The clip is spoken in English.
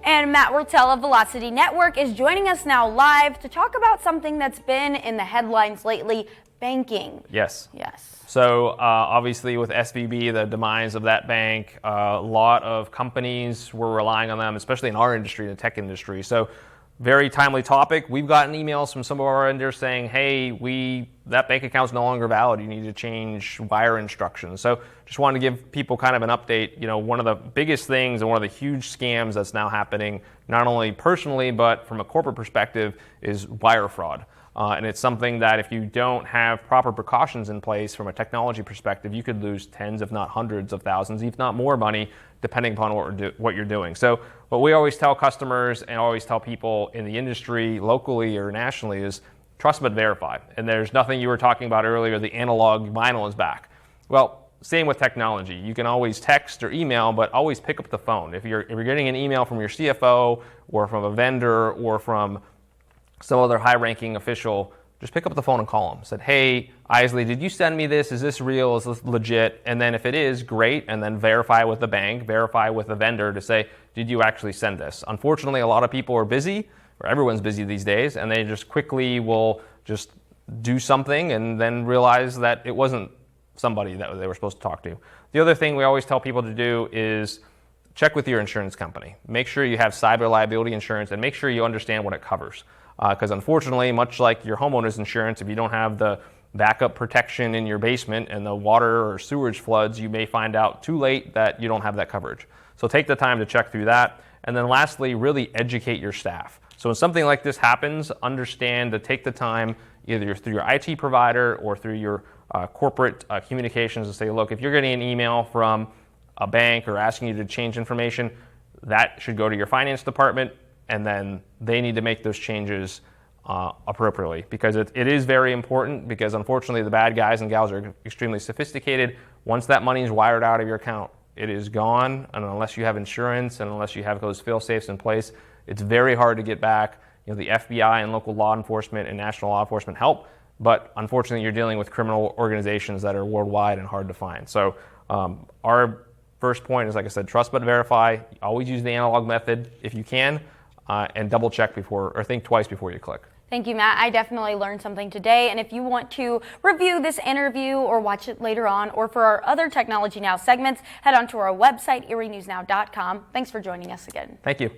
And Matt Wiertel of Velocity Network is joining us now live to talk about something that's been in the headlines lately, banking. Yes. Yes. So obviously with SVB, the demise of that bank, a lot of companies were relying on them, especially in our industry, the tech industry. So very timely topic. We've gotten emails from some of our vendors saying, hey, that bank account's no longer valid. You need to change wire instructions. So just wanted to give people kind of an update. You know, one of the biggest things and one of the huge scams that's now happening, not only personally, but from a corporate perspective, is wire fraud. And it's something that if you don't have proper precautions in place from a technology perspective, you could lose tens, if not hundreds of thousands, if not more money, depending upon what you're doing. So what we always tell customers and always tell people in the industry, locally or nationally, is trust but verify. And there's nothing you were talking about earlier, the analog vinyl is back. Well, same with technology. You can always text or email, but always pick up the phone. If you're getting an email from your CFO or from a vendor or from some other high-ranking official, just pick up the phone and call them. Said, hey, Isley, did you send me this? Is this real? Is this legit? And then if it is, great. And then verify with the bank, verify with the vendor to say, did you actually send this? Unfortunately, a lot of people are busy, or everyone's busy these days, and they just quickly will just do something and then realize that it wasn't somebody that they were supposed to talk to. The other thing we always tell people to do is check with your insurance company. Make sure you have cyber liability insurance and make sure you understand what it covers. Because unfortunately, much like your homeowner's insurance, if you don't have the backup protection in your basement and the water or sewage floods, you may find out too late that you don't have that coverage. So take the time to check through that. And then lastly, really educate your staff. So when something like this happens, understand to take the time, either through your IT provider or through your corporate communications, to say, look, if you're getting an email from a bank or asking you to change information, that should go to your finance department, and then they need to make those changes appropriately, because it is very important, because unfortunately the bad guys and gals are extremely sophisticated. Once that money is wired out of your account, it is gone, and unless you have insurance and unless you have those fail-safes in place, it's very hard to get back. You know, the FBI and local law enforcement and national law enforcement help, but unfortunately you're dealing with criminal organizations that are worldwide and hard to find. So our first point is, like I said, trust but verify. Always use the analog method if you can. And double check before, or think twice before you click. Thank you, Matt. I definitely learned something today. And if you want to review this interview or watch it later on, or for our other Technology Now segments, head on to our website, erienewsnow.com. Thanks for joining us again. Thank you.